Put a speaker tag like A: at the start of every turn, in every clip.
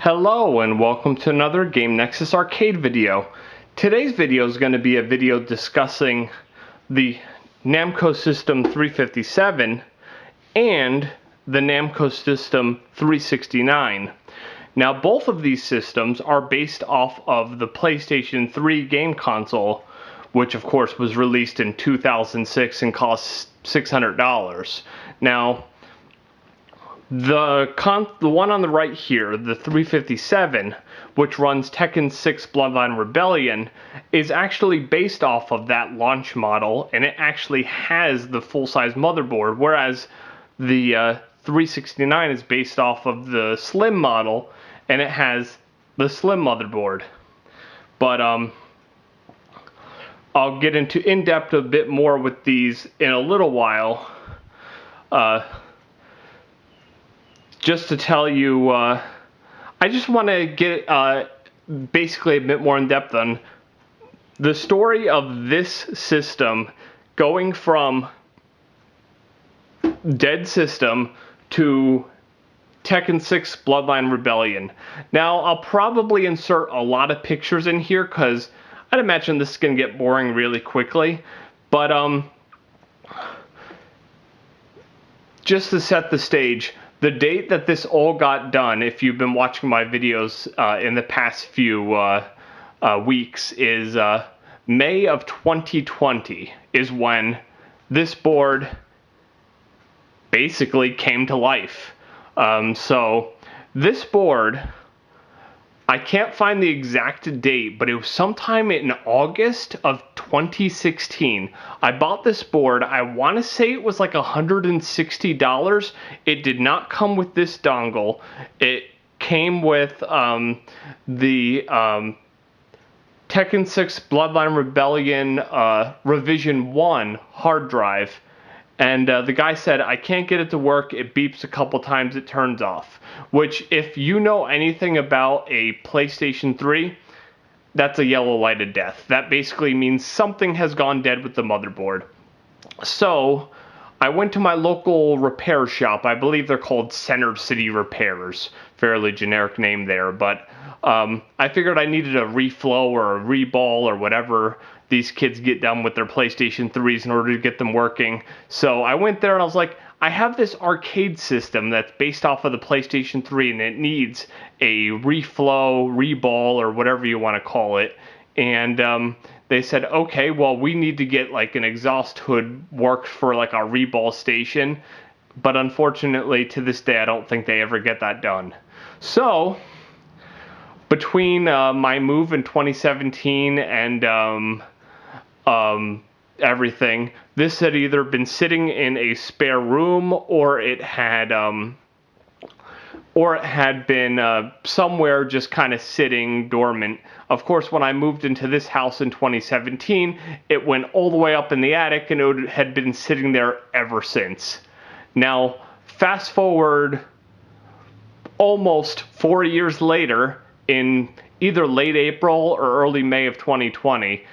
A: Hello and welcome to another Game Nexus arcade video. Today's video is going to be a video discussing the Namco System 357 and the Namco System 369. Now both of these systems are based off of the PlayStation 3 game console, which of course was released in 2006 and cost $600. Now the one on the right here, the 357, which runs Tekken 6 Bloodline Rebellion, is actually based off of that launch model, and it actually has the full-size motherboard, whereas the 369 is based off of the slim model, and it has the slim motherboard. But I'll get into in-depth a bit more with these in a little while. Just to tell you, I just want to get basically a bit more in depth on the story of this system going from dead system to Tekken 6 Bloodline Rebellion. Now, I'll probably insert a lot of pictures in here because I'd imagine this is going to get boring really quickly. But just to set the stage, the date that this all got done, if you've been watching my videos in the past few weeks, is May of 2020 is when this board basically came to life. So this board, I can't find the exact date, but it was sometime in August of 2016. I bought this board. I want to say it was like $160. It did not come with this dongle. It came with the Tekken 6 Bloodline Rebellion Revision 1 hard drive. And the guy said, I can't get it to work. It beeps a couple times. It turns off. Which, if you know anything about a PlayStation 3, that's a yellow light of death. That basically means something has gone dead with the motherboard. So I went to my local repair shop. I believe they're called Center City Repairs. Fairly generic name there. But I figured I needed a reflow or a reball or whatever these kids get done with their PlayStation 3s in order to get them working. So I went there and I was like, I have this arcade system that's based off of the PlayStation 3 and it needs a reflow, reball, or whatever you want to call it. And they said, okay, well, we need to get like an exhaust hood worked for like our reball station. But unfortunately, to this day, I don't think they ever get that done. So between my move in 2017 and everything, this had either been sitting in a spare room or it had been somewhere just kind of sitting dormant. Of course, when I moved into this house in 2017, it went all the way up in the attic and it had been sitting there ever since. Now, fast forward almost 4 years later, in either late April or early May of 2020,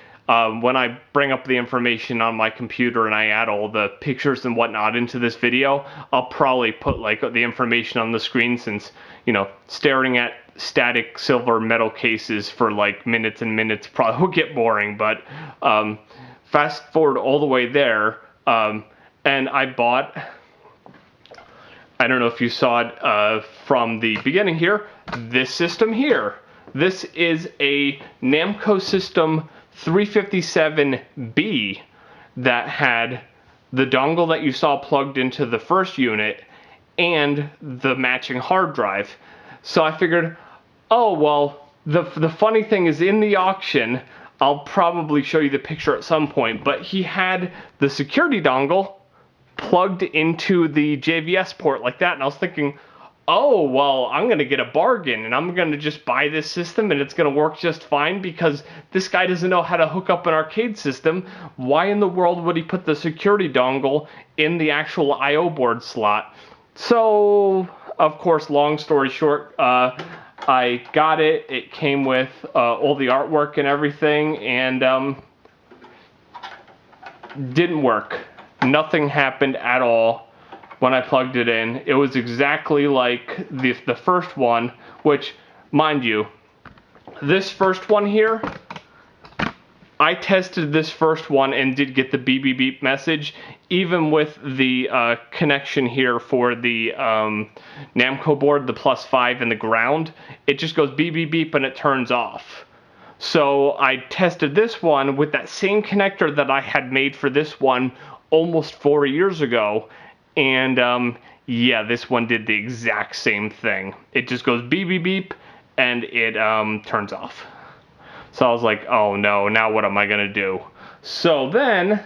A: when I bring up the information on my computer and I add all the pictures and whatnot into this video, I'll probably put like the information on the screen, since, you know, staring at static silver metal cases for like minutes and minutes probably will get boring. But fast forward all the way there, and I bought, I don't know if you saw it from the beginning here, this system here. This is a Namco System 357B that had the dongle that you saw plugged into the first unit and the matching hard drive. So I figured, oh, well, the funny thing is, in the auction, I'll probably show you the picture at some point, but he had the security dongle plugged into the JVS port like that, and I was thinking, oh, well, I'm going to get a bargain, and I'm going to just buy this system, and it's going to work just fine, because this guy doesn't know how to hook up an arcade system. Why in the world would he put the security dongle in the actual I/O board slot? So, of course, long story short, I got it. It came with all the artwork and everything, and didn't work. Nothing happened at all when I plugged it in. It was exactly like the first one, which mind you, this first one here, I tested this first one and did get the beep beep beep message, even with the connection here for the Namco board, the +5 and the ground. It just goes beep beep beep and it turns off. So I tested this one with that same connector that I had made for this one almost 4 years ago, and yeah, this one did the exact same thing. It just goes beep beep beep and it turns off. So I was like, oh no, now what am I gonna do? So then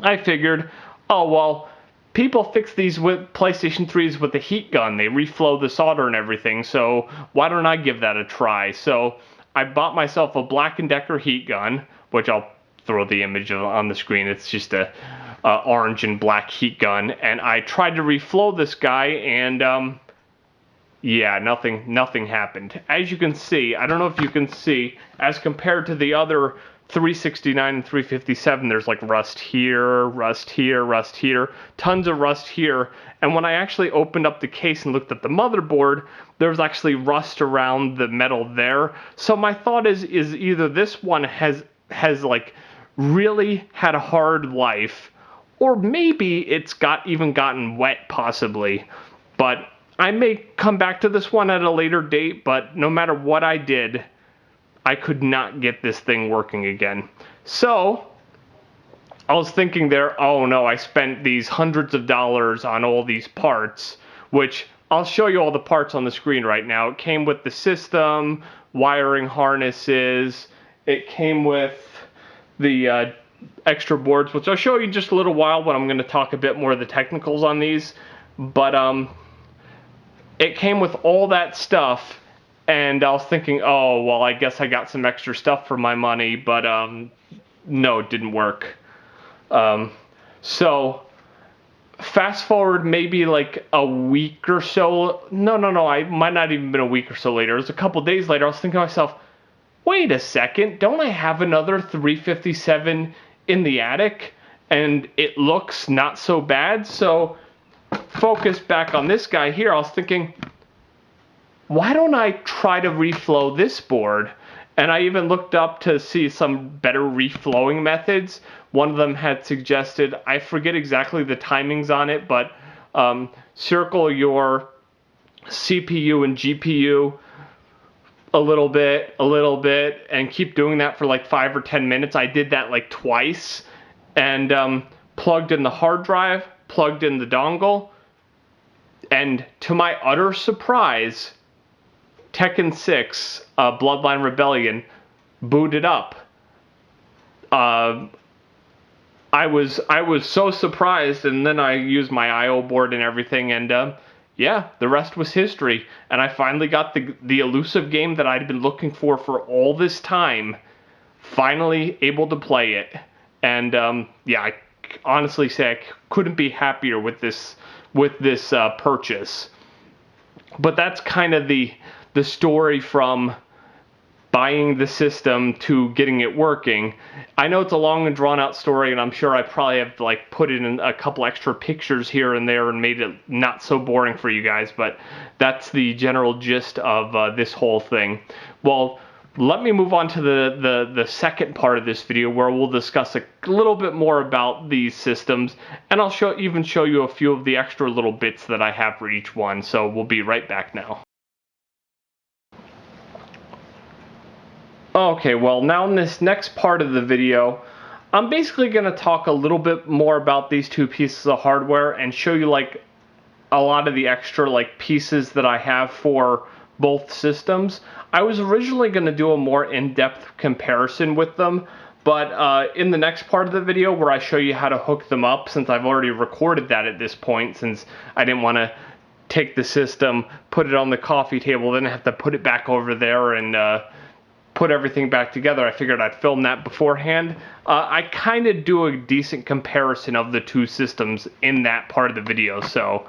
A: I figured, oh well, people fix these with PlayStation 3s with the heat gun. They reflow the solder and everything, so why don't I give that a try? So I bought myself a Black & Decker heat gun, which I'll throw the image on the screen. It's just a orange and black heat gun, and I tried to reflow this guy, and yeah, nothing happened. As you can see, I don't know if you can see, as compared to the other 369 and 357, there's like rust here, rust here, rust here, tons of rust here. And when I actually opened up the case and looked at the motherboard, there was actually rust around the metal there. So my thought is either this one has like really had a hard life, or maybe it's even gotten wet possibly. But I may come back to this one at a later date, but no matter what I did, I could not get this thing working again. So I was thinking there, oh no, I spent these hundreds of dollars on all these parts, which I'll show you all the parts on the screen right now. It came with the system, wiring harnesses, it came with the extra boards, which I'll show you in just a little while when I'm going to talk a bit more of the technicals on these. But it came with all that stuff, and I was thinking, oh, well, I guess I got some extra stuff for my money, but no, it didn't work. So fast forward maybe like a week or so, no, I might not even been a week or so later. It was a couple days later. I was thinking to myself, wait a second, don't I have another 357 in the attic? And it looks not so bad. So focus back on this guy here. I was thinking, why don't I try to reflow this board? And I even looked up to see some better reflowing methods. One of them had suggested, I forget exactly the timings on it, but circle your CPU and GPU a little bit, and keep doing that for like 5 or 10 minutes. I did that like twice, and plugged in the hard drive, plugged in the dongle, and to my utter surprise, Tekken 6, Bloodline Rebellion, booted up. I was so surprised, and then I used my I/O board and everything, and yeah, the rest was history. And I finally got the elusive game that I'd been looking for all this time. Finally able to play it, and yeah, I honestly say I couldn't be happier with this purchase. But that's kind of the story from buying the system to getting it working. I know it's a long and drawn out story, and I'm sure I probably have like put in a couple extra pictures here and there and made it not so boring for you guys, but that's the general gist of this whole thing. Well, let me move on to the second part of this video, where we'll discuss a little bit more about these systems, and I'll even show you a few of the extra little bits that I have for each one. So we'll be right back now. Okay, well, now in this next part of the video, I'm basically going to talk a little bit more about these two pieces of hardware and show you like a lot of the extra like pieces that I have for both systems. I was originally going to do a more in-depth comparison with them, but in the next part of the video where I show you how to hook them up, since I've already recorded that at this point, since I didn't want to take the system, put it on the coffee table, then have to put it back over there and put everything back together, I figured I'd film that beforehand. I kind of do a decent comparison of the two systems in that part of the video. So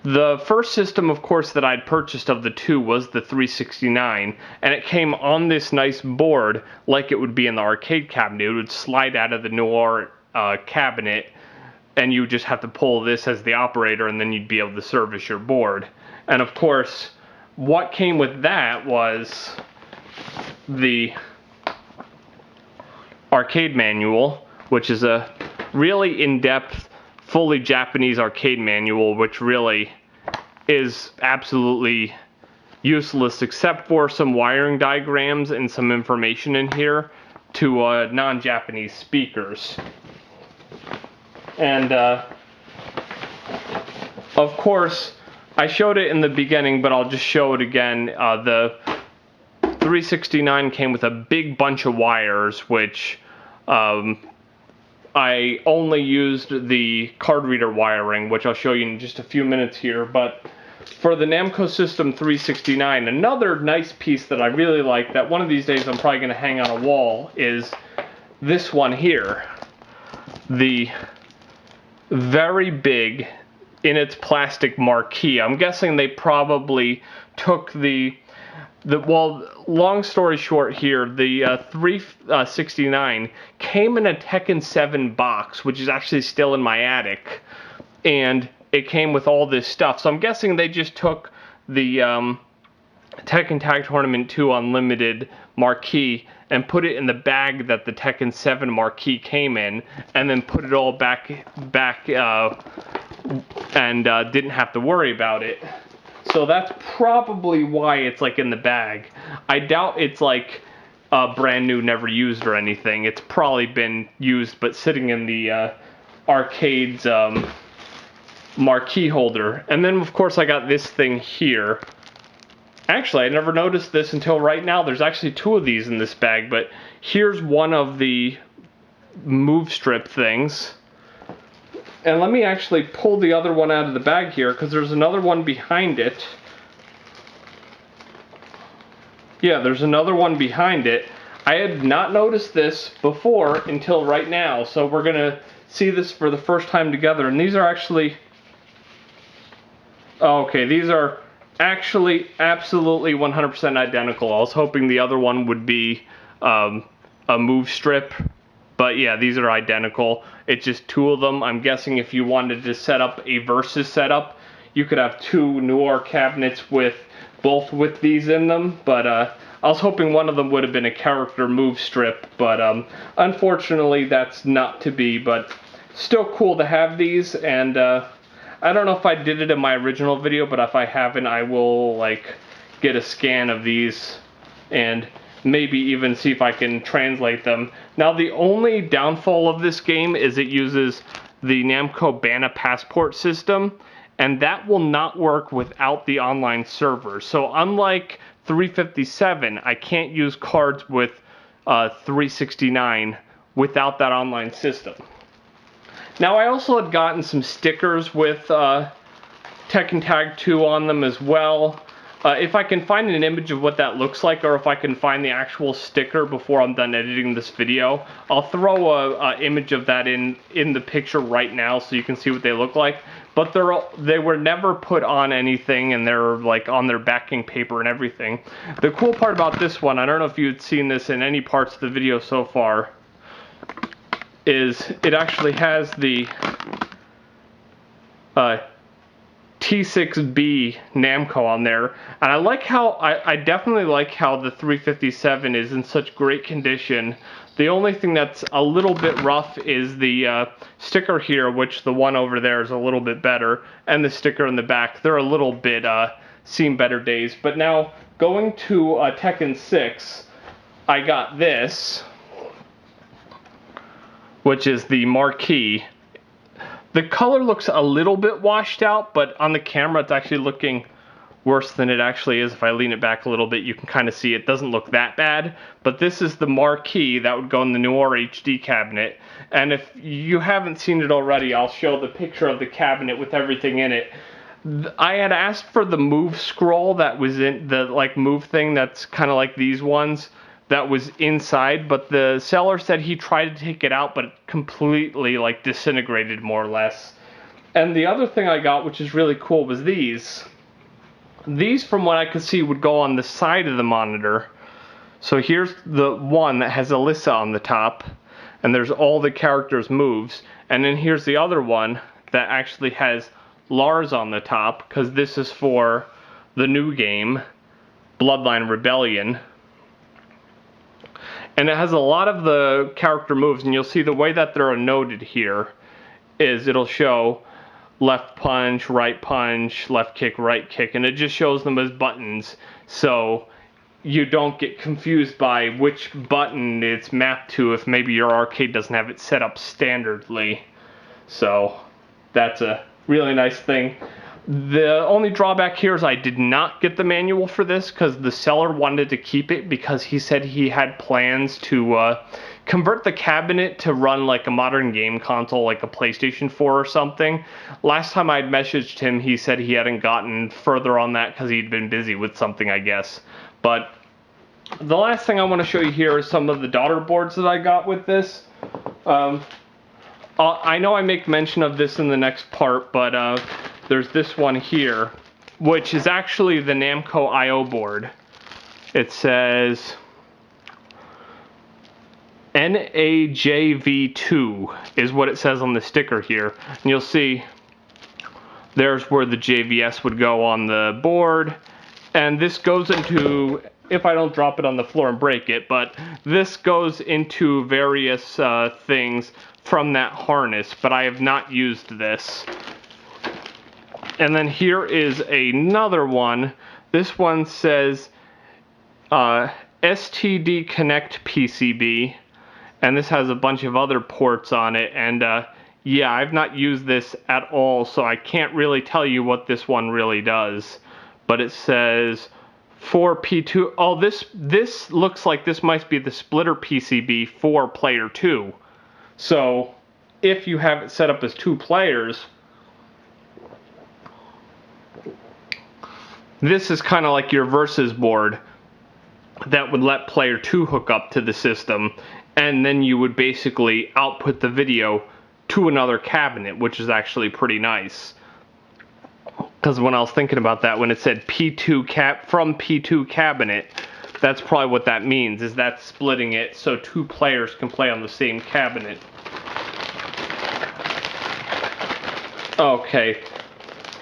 A: the first system, of course, that I'd purchased of the two was the 369, and it came on this nice board like it would be in the arcade cabinet. It would slide out of the Noir cabinet, and you would just have to pull this as the operator, and then you'd be able to service your board. And of course, what came with that was the arcade manual, which is a really in-depth, fully Japanese arcade manual, which really is absolutely useless except for some wiring diagrams and some information in here to non-Japanese speakers. And of course, I showed it in the beginning, but I'll just show it again. The 369 came with a big bunch of wires, which I only used the card reader wiring, which I'll show you in just a few minutes here. But for the Namco System 369, another nice piece that I really like that one of these days I'm probably going to hang on a wall is this one here. The very big in its plastic marquee. I'm guessing they probably took well, long story short here, the 369 came in a Tekken 7 box, which is actually still in my attic, and it came with all this stuff. So I'm guessing they just took the Tekken Tag Tournament 2 Unlimited marquee and put it in the bag that the Tekken 7 marquee came in, and then put it all back and didn't have to worry about it. So that's probably why it's like in the bag. I doubt it's like brand new, never used or anything. It's probably been used but sitting in the arcade's marquee holder. And then of course I got this thing here. Actually, I never noticed this until right now. There's actually two of these in this bag, but here's one of the move strip things. And let me actually pull the other one out of the bag here, because there's another one behind it. Yeah, there's another one behind it. I had not noticed this before until right now, so we're going to see this for the first time together. And these are actually... okay, these are actually absolutely 100% identical. I was hoping the other one would be a move strip. But yeah, these are identical. It's just two of them. I'm guessing if you wanted to set up a versus setup, you could have two Noir cabinets with both with these in them. But I was hoping one of them would have been a character move strip. But unfortunately, that's not to be. But still cool to have these. And I don't know if I did it in my original video, but if I haven't, I will like get a scan of these and maybe even see if I can translate them. Now the only downfall of this game is it uses the Namco Bana Passport system, and that will not work without the online server. So unlike 357, I can't use cards with 369 without that online system. Now I also had gotten some stickers with Tekken Tag 2 on them as well. If I can find an image of what that looks like, or if I can find the actual sticker before I'm done editing this video, I'll throw a image of that in the picture right now so you can see what they look like. But they were never put on anything, and they're like on their backing paper and everything. The cool part about this one, I don't know if you'd seen this in any parts of the video so far, is it actually has the T6B Namco on there, and I like how I definitely like how the 357 is in such great condition. The only thing that's a little bit rough is the sticker here, which the one over there is a little bit better, and the sticker in the back. They're a little bit seen better days. But now going to Tekken 6, I got this, which is the marquee. The color looks a little bit washed out, but on the camera it's actually looking worse than it actually is. If I lean it back a little bit, you can kind of see it doesn't look that bad. But this is the marquee that would go in the Noir HD cabinet. And if you haven't seen it already, I'll show the picture of the cabinet with everything in it. I had asked for the move scroll that was in the like move thing that's kind of like these ones that was inside, but the seller said he tried to take it out, but it completely like disintegrated more or less. And the other thing I got, which is really cool, was these. These, from what I could see, would go on the side of the monitor. So here's the one that has Alyssa on the top, and there's all the characters' moves. And then here's the other one that actually has Lars on the top, because this is for the new game, Bloodline Rebellion. And it has a lot of the character moves, and you'll see the way that they're noted here is it'll show left punch, left kick, right kick, and it just shows them as buttons, so you don't get confused by which button it's mapped to if maybe your arcade doesn't have it set up standardly. So that's a really nice thing. The only drawback here is I did not get the manual for this because the seller wanted to keep it because he said he had plans to convert the cabinet to run like a modern game console, like a PlayStation 4 or something. Last time I'd messaged him, he said he hadn't gotten further on that because he'd been busy with something, I guess. But the last thing I want to show you here is some of the daughter boards that I got with this. I know I make mention of this in the next part, but there's this one here, which is actually the Namco I/O board. It says NAJV2 is what it says on the sticker here. And you'll see there's where the JVS would go on the board. And this goes into, if I don't drop it on the floor and break it, but this goes into various things from that harness, but I have not used this. And then here is another one. This one says STD Connect PCB, and this has a bunch of other ports on it, and yeah, I've not used this at all, so I can't really tell you what this one really does. But it says 4P2. Oh, this looks like this might be the splitter PCB for player 2. So if you have it set up as 2 players, this is kind of like your versus board that would let player 2 hook up to the system, and then you would basically output the video to another cabinet, which is actually pretty nice. Because when I was thinking about that, when it said P2 from P2 cabinet, that's probably what that means, is that splitting it so 2 players can play on the same cabinet. Okay,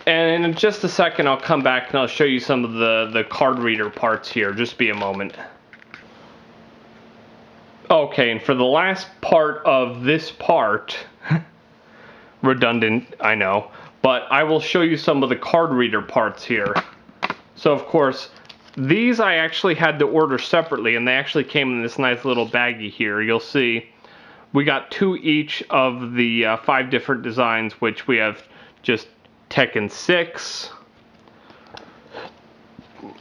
A: and in just a second I'll come back and I'll show you some of the card reader parts here. Just be a moment. Okay, and for the last part of this part, redundant, I know, but I will show you some of the card reader parts here. So of course, these I actually had to order separately, and they actually came in this nice little baggie here. You'll see we got 2 each of the 5 different designs, which we have just Tekken 6,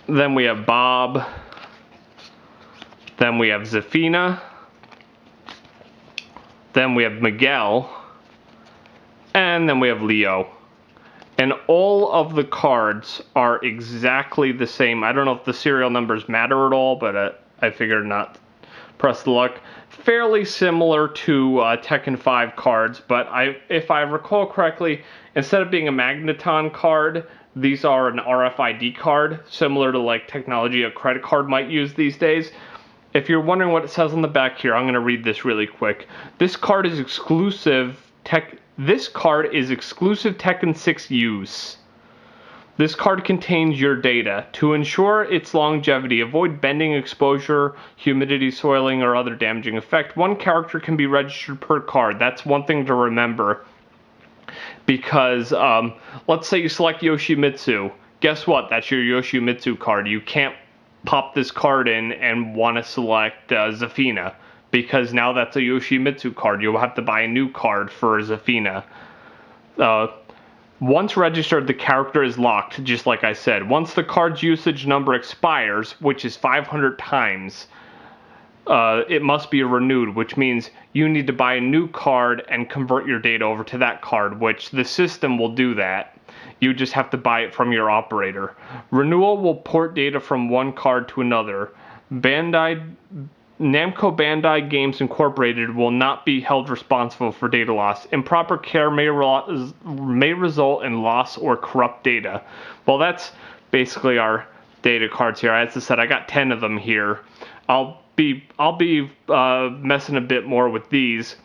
A: then we have Bob, then we have Zafina, then we have Miguel, and then we have Leo. And all of the cards are exactly the same. I don't know if the serial numbers matter at all, but I figured not press the luck. Fairly similar to Tekken 5 cards, but if I recall correctly, instead of being a Magneton card, these are an RFID card, similar to like technology a credit card might use these days. If you're wondering what it says on the back here, I'm going to read this really quick. This card is exclusive Tekken 6 use. This card contains your data. To ensure its longevity, avoid bending, exposure, humidity, soiling, or other damaging effect. 1 character can be registered per card. That's one thing to remember. Because, let's say you select Yoshimitsu. Guess what? That's your Yoshimitsu card. You can't pop this card in and want to select Zafina, because now that's a Yoshimitsu card. You'll have to buy a new card for Zafina. Once registered, the character is locked, just like I said. Once the card's usage number expires, which is 500 times, it must be renewed, which means you need to buy a new card and convert your data over to that card, which the system will do that. You just have to buy it from your operator. Renewal will port data from one card to another. Namco Bandai Games Incorporated will not be held responsible for data loss. Improper care may result in loss or corrupt data. Well, that's basically our data cards here. As I said, I got 10 of them here. I'll be messing a bit more with these,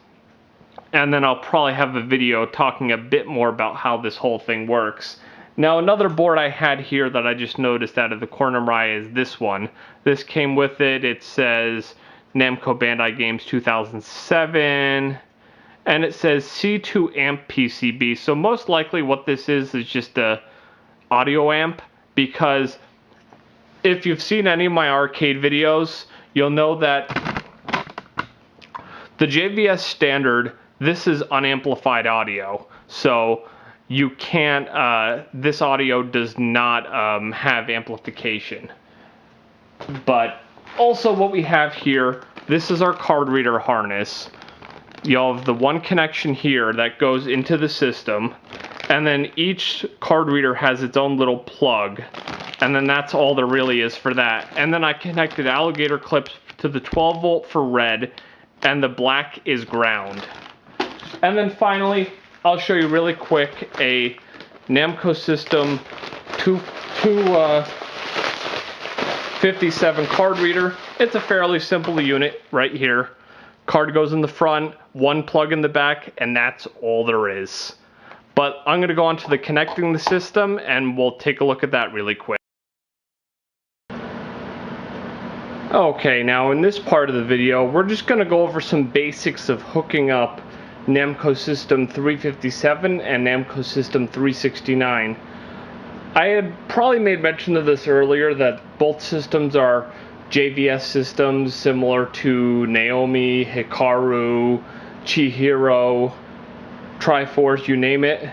A: and then I'll probably have a video talking a bit more about how this whole thing works. Now another board I had here that I just noticed out of the corner of my eye is this one. This came with it. It says Namco Bandai Games 2007. And it says C2 amp PCB. So most likely what this is just a audio amp, because if you've seen any of my arcade videos, you'll know that the JVS standard, this is unamplified audio. So you can't, this audio does not have amplification. But also what we have here, this is our card reader harness. You'll have the one connection here that goes into the system, and then each card reader has its own little plug, and then that's all there really is for that. And then I connected alligator clips to the 12 volt for red, and the black is ground. And then finally, I'll show you really quick a Namco System 257 card reader. It's a fairly simple unit right here. Card goes in the front, one plug in the back, and that's all there is. But I'm going to go on to the connecting the system, and we'll take a look at that really quick. Okay, now in this part of the video, we're just going to go over some basics of hooking up Namco System 357 and Namco System 369. I had probably made mention of this earlier, that both systems are JVS systems similar to Naomi, Hikaru, Chihiro, Triforce, you name it.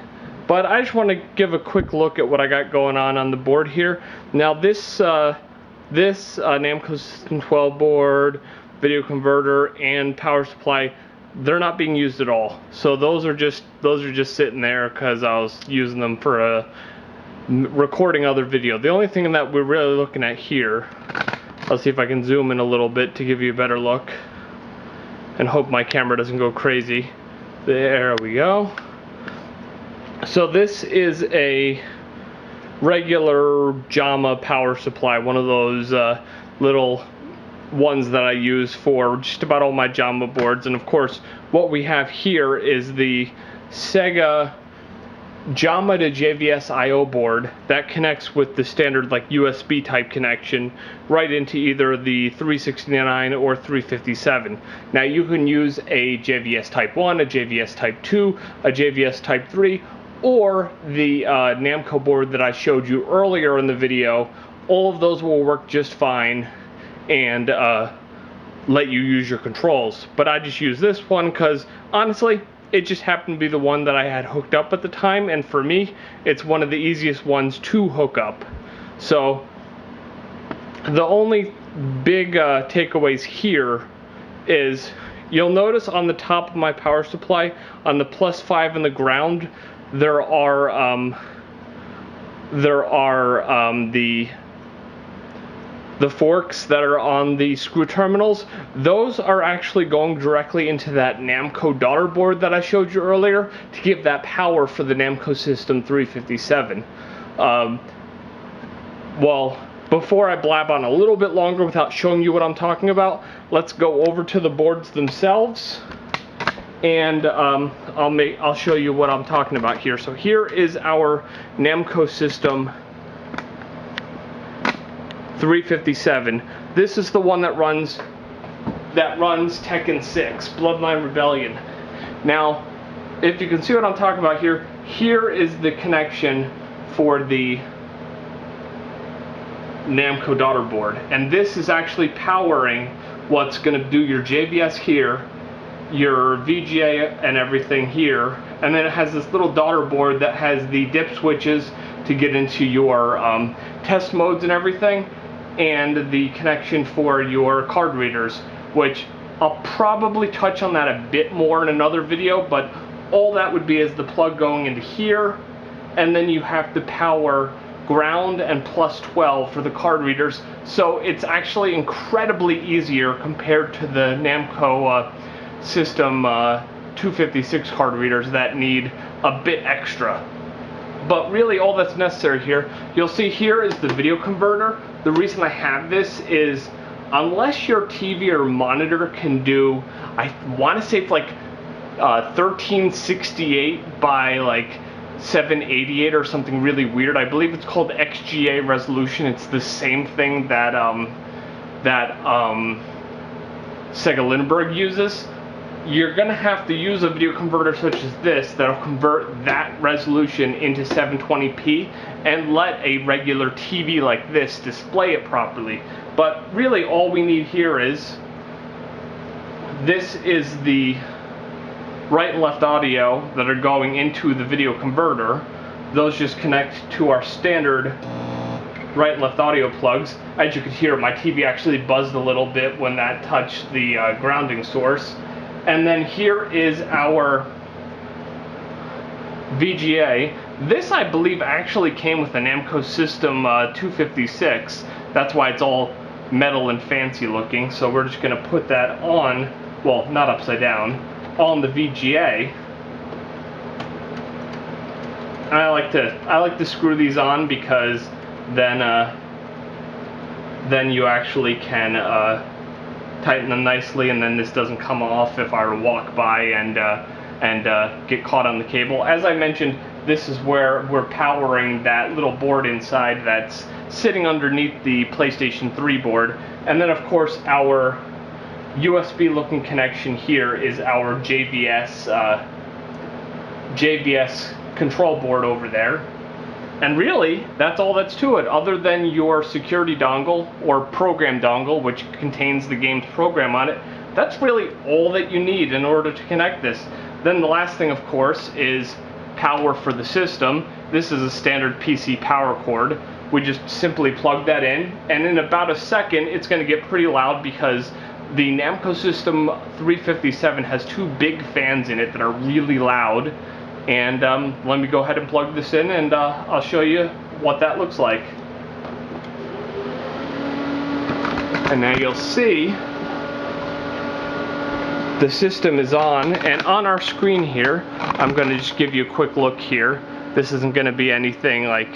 A: But I just want to give a quick look at what I got going on the board here. Now this Namco System 12 board, video converter, and power supply, they're not being used at all. So those are just sitting there because I was using them for recording other video. The only thing that we're really looking at here, I'll see if I can zoom in a little bit to give you a better look and hope my camera doesn't go crazy. There we go. So this is a regular JAMA power supply, one of those little ones that I use for just about all my JAMA boards. And of course what we have here is the Sega JAMA to JVS I/O board that connects with the standard like USB type connection right into either the 369 or 357. Now you can use a JVS type 1, a JVS type 2, a JVS type 3, or the Namco board that I showed you earlier in the video. All of those will work just fine and let you use your controls. But I just use this one because honestly it just happened to be the one that I had hooked up at the time, and for me it's one of the easiest ones to hook up. So the only big takeaways here is you'll notice on the top of my power supply, on the +5 and the ground, there are the forks that are on the screw terminals. Those are actually going directly into that Namco daughter board that I showed you earlier to give that power for the Namco System 357. Well, before I blab on a little bit longer without showing you what I'm talking about, let's go over to the boards themselves, and I'll show you what I'm talking about here. So here is our Namco System 357. This is the one that runs Tekken 6, Bloodline Rebellion. Now, if you can see what I'm talking about here, here is the connection for the Namco daughter board, and this is actually powering what's going to do your JVS here, your VGA and everything here, and then it has this little daughter board that has the dip switches to get into your test modes and everything, and the connection for your card readers, which I'll probably touch on that a bit more in another video, but all that would be is the plug going into here, and then you have to power ground and +12 for the card readers. So it's actually incredibly easier compared to the Namco System 256 card readers that need a bit extra. But really all that's necessary here, you'll see here is the video converter. The reason I have this is unless your TV or monitor can do, I want to say it's like 1368 by like 788 or something really weird. I believe it's called XGA resolution. It's the same thing that Sega Lindbergh uses. You're gonna have to use a video converter such as this that'll convert that resolution into 720p and let a regular TV like this display it properly. But really all we need here is, this is the right and left audio that are going into the video converter. Those just connect to our standard right and left audio plugs. As you could hear, my TV actually buzzed a little bit when that touched the grounding source. And then here is our VGA. This, I believe, actually came with a Namco System 256. That's why it's all metal and fancy looking. So we're just going to put that on, well, not upside down, on the VGA. And I like to screw these on because then you actually can tighten them nicely, and then this doesn't come off if I were to walk by and get caught on the cable. As I mentioned, this is where we're powering that little board inside that's sitting underneath the PlayStation 3 board. And then of course our USB looking connection here is our JVS control board over there. And really, that's all that's to it, other than your security dongle or program dongle, which contains the game's program on it. That's really all that you need in order to connect this. Then the last thing, of course, is power for the system. This is a standard PC power cord. We just simply plug that in, and in about a second, it's going to get pretty loud because the Namco System 357 has two big fans in it that are really loud. And let me go ahead and plug this in, and I'll show you what that looks like. And now you'll see the system is on, and on our screen here, I'm going to just give you a quick look here. This isn't going to be anything like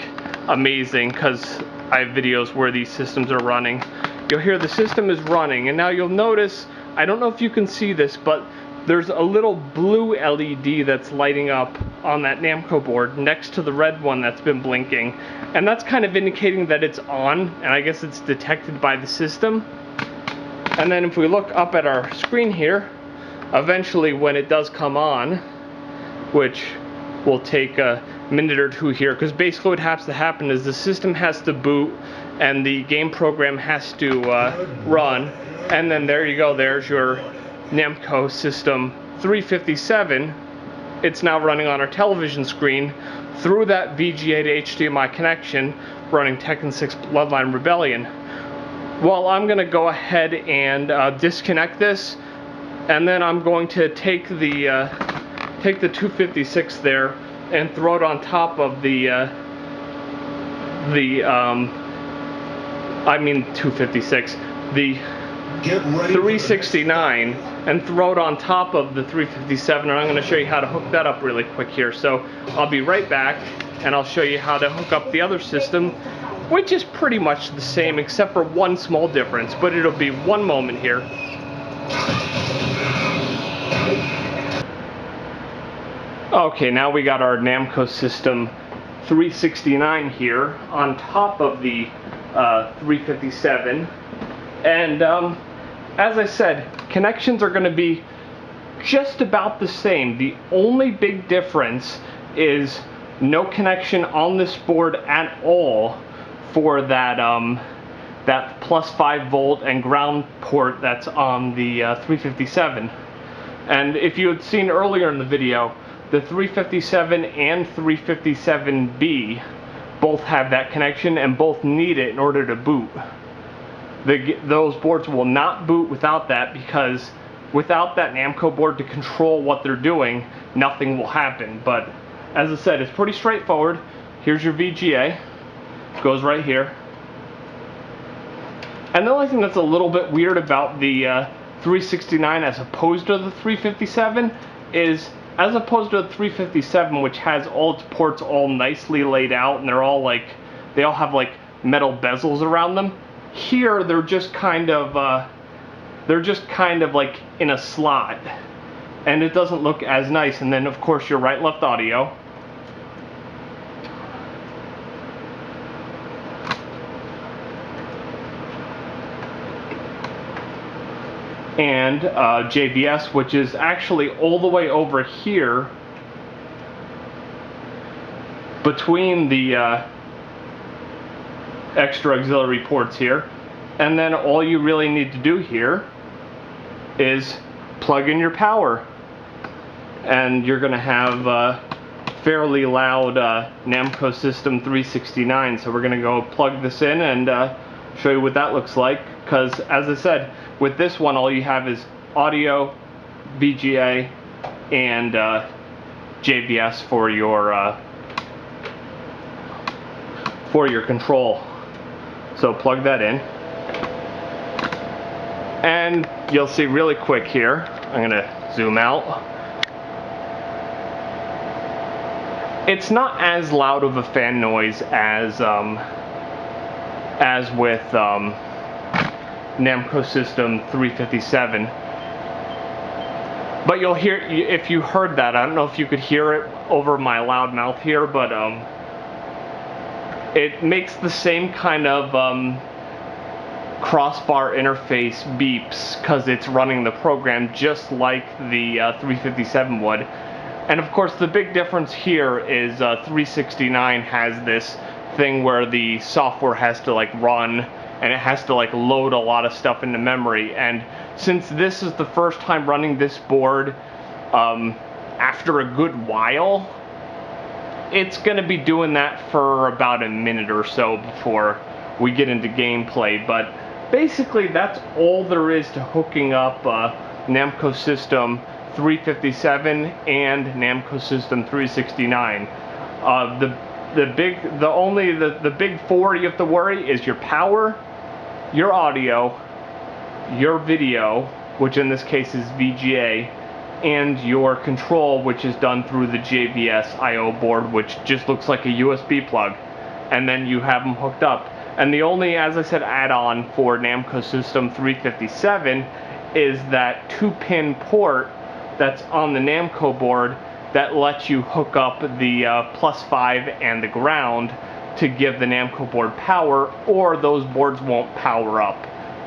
A: amazing because I have videos where these systems are running. You'll hear the system is running, and now you'll notice, I don't know if you can see this, but there's a little blue LED that's lighting up on that Namco board next to the red one that's been blinking. And that's kind of indicating that it's on, and I guess it's detected by the system. And then if we look up at our screen here, eventually when it does come on, which will take a minute or two here, because basically what has to happen is the system has to boot and the game program has to run, and then there you go, there's your Namco System 357. It's now running on our television screen through that VGA to HDMI connection, running Tekken 6 Bloodline Rebellion. Well, I'm going to go ahead and disconnect this, and then I'm going to take the 256 there and throw it on top of the 256, the 369, and throw it on top of the 357, and I'm going to show you how to hook that up really quick here. So I'll be right back, and I'll show you how to hook up the other system, which is pretty much the same except for one small difference, but it'll be one moment here. Okay, now we got our Namco System 369 here on top of the 357, and as I said, connections are going to be just about the same. The only big difference is no connection on this board at all for that that plus 5 volt and ground port that's on the 357. And if you had seen earlier in the video, the 357 and 357B both have that connection and both need it in order to boot. Those boards will not boot without that, because without that Namco board to control what they're doing, nothing will happen. But as I said, it's pretty straightforward. Here's your VGA. It goes right here. And the only thing that's a little bit weird about the 369 as opposed to the 357 is, as opposed to the 357, which has all its ports all nicely laid out and they're all like, they all have like metal bezels around them. Here they're just kind of like in a slot, and it doesn't look as nice. And then of course your right left audio. and JBS, which is actually all the way over here between the extra auxiliary ports here. And then all you really need to do here is plug in your power, and you're going to have fairly loud Namco System 369. So we're going to go plug this in and show you what that looks like, because as I said, with this one all you have is audio, VGA, and JBS for your control. So plug that in, and you'll see really quick here, I'm gonna zoom out, it's not as loud of a fan noise as with Namco System 357. But you'll hear, if you heard that, I don't know if you could hear it over my loud mouth here, but it makes the same kind of crossbar interface beeps because it's running the program just like the 357 would. And of course the big difference here is 369 has this thing where the software has to like run and it has to like load a lot of stuff into memory, and since this is the first time running this board after a good while, it's going to be doing that for about a minute or so before we get into gameplay. But basically that's all there is to hooking up Namco System 357 and Namco System 369. The big four you have to worry is your power, your audio, your video, which in this case is VGA, and your control, which is done through the JBS I/O board, which just looks like a USB plug, and then you have them hooked up. And the only, as I said, add-on for Namco System 357 is that 2-pin port that's on the Namco board that lets you hook up the +5 and the ground to give the Namco board power, or those boards won't power up.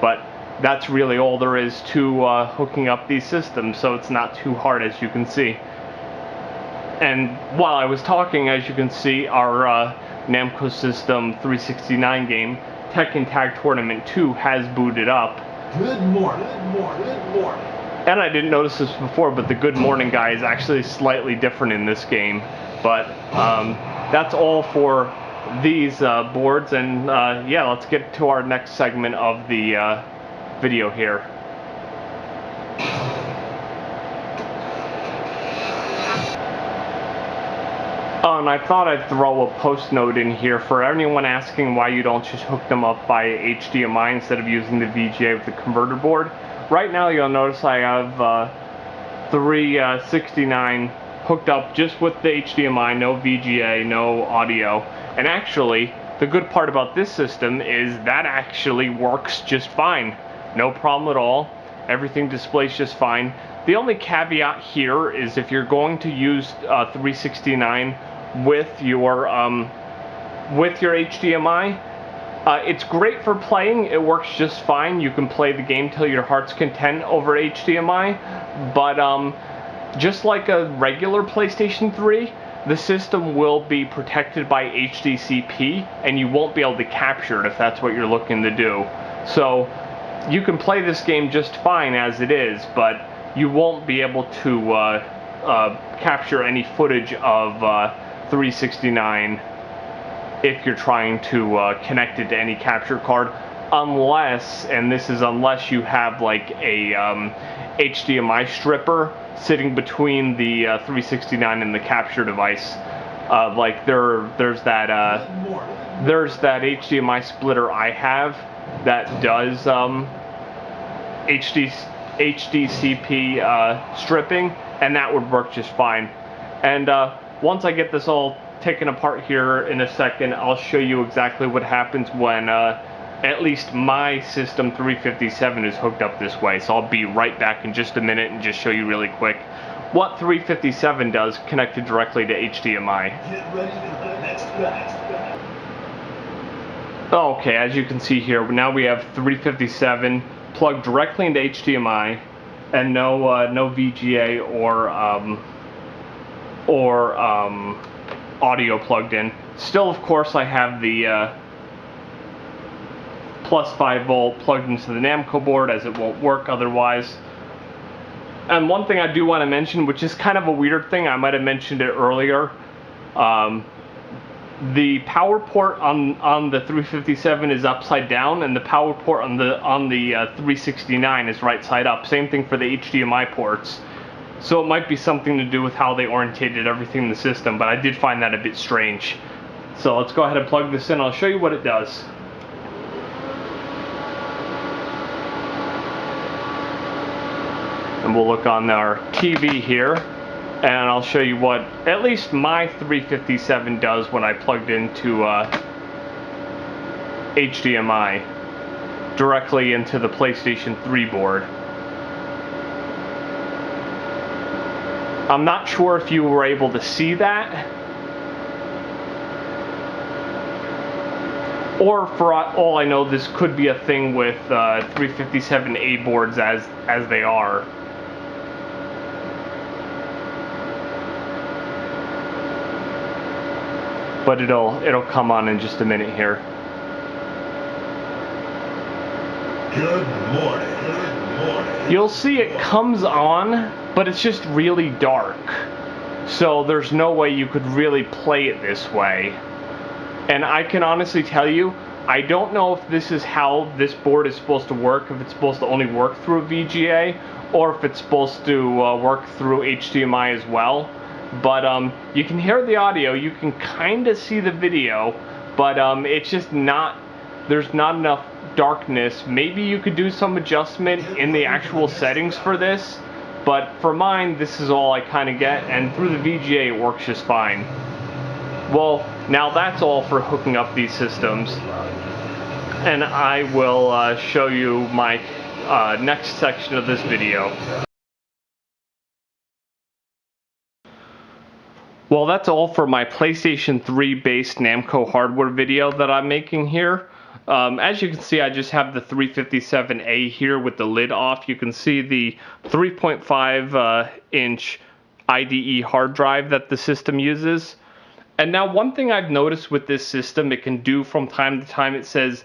A: But that's really all there is to hooking up these systems, so it's not too hard, as you can see. And while I was talking, as you can see, our Namco System 369 game, Tekken Tag Tournament 2, has booted up.
B: Good morning, good morning, good morning.
A: And I didn't notice this before, but the good morning guy is actually slightly different in this game. But that's all for these boards, and yeah, let's get to our next segment of the video here. Oh, and I thought I'd throw a post note in here for anyone asking why you don't just hook them up by HDMI instead of using the VGA with the converter board. Right now you'll notice I have 369 hooked up just with the HDMI, no VGA, no audio. And actually, the good part about this system is that actually works just fine. No problem at all. Everything displays just fine. The only caveat here is if you're going to use 369 with your HDMI, it's great for playing. It works just fine. You can play the game till your heart's content over HDMI, but just like a regular PlayStation 3, the system will be protected by HDCP, and you won't be able to capture it if that's what you're looking to do. So you can play this game just fine as it is, but you won't be able to capture any footage of 369 if you're trying to connect it to any capture card, unless, and this is unless you have like a HDMI stripper sitting between the 369 and the capture device. Like there's that HDMI splitter I have that does HDCP stripping, and that would work just fine. And once I get this all taken apart here in a second, I'll show you exactly what happens when at least my System 357 is hooked up this way. So I'll be right back in just a minute and just show you really quick what 357 does connected directly to HDMI.
B: Get ready to the next round.
A: Okay, as you can see here, now we have 357 plugged directly into HDMI, and no VGA or audio plugged in. Still, of course, I have the plus 5 volt plugged into the Namco board, as it won't work otherwise. And one thing I do want to mention, which is kind of a weird thing, I might have mentioned it earlier, the power port on the 357 is upside down, and the power port on the 369 is right side up. Same thing for the HDMI ports. So it might be something to do with how they orientated everything in the system, but I did find that a bit strange. So let's go ahead and plug this in. I'll show you what it does. And we'll look on our TV here, and I'll show you what at least my 357 does when I plugged into HDMI directly into the PlayStation 3 board. I'm not sure if you were able to see that, or for all I know, this could be a thing with 357A boards as they are. But it'll come on in just a minute here.
B: Good morning. Good morning.
A: You'll see it comes on, but it's just really dark. So there's no way you could really play it this way. And I can honestly tell you, I don't know if this is how this board is supposed to work, if it's supposed to only work through a VGA, or if it's supposed to work through HDMI as well. But you can hear the audio, you can kind of see the video, but it's just not, there's not enough darkness. Maybe you could do some adjustment in the actual settings for this, but for mine, this is all I kind of get, and through the VGA it works just fine. Well, now that's all for hooking up these systems, and I will show you my next section of this video. Well, that's all for my PlayStation 3 based Namco hardware video that I'm making here. As you can see, I just have the 357A here with the lid off. You can see the 3.5 inch IDE hard drive that the system uses. And now one thing I've noticed with this system, it can do from time to time, it says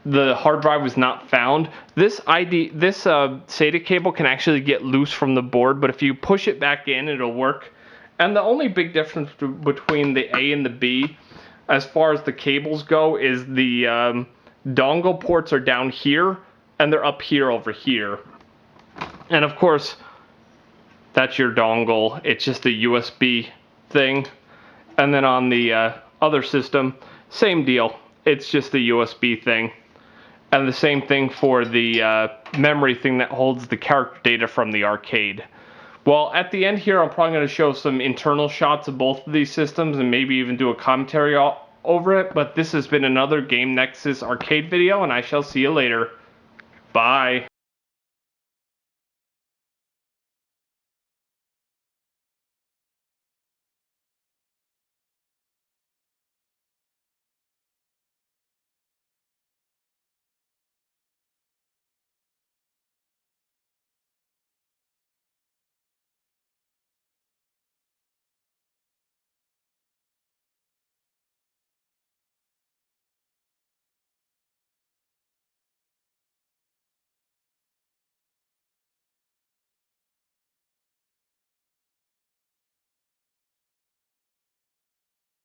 A: the hard drive was not found. This SATA cable can actually get loose from the board, but if you push it back in, it'll work. And the only big difference between the A and the B, as far as the cables go, is the dongle ports are down here, and they're up here over here. And of course, that's your dongle. It's just a USB thing. And then on the other system, same deal. It's just a USB thing. And the same thing for the memory thing that holds the character data from the arcade. Well, at the end here, I'm probably going to show some internal shots of both of these systems and maybe even do a commentary over it. But this has been another Game Nexus arcade video, and I shall see you later. Bye.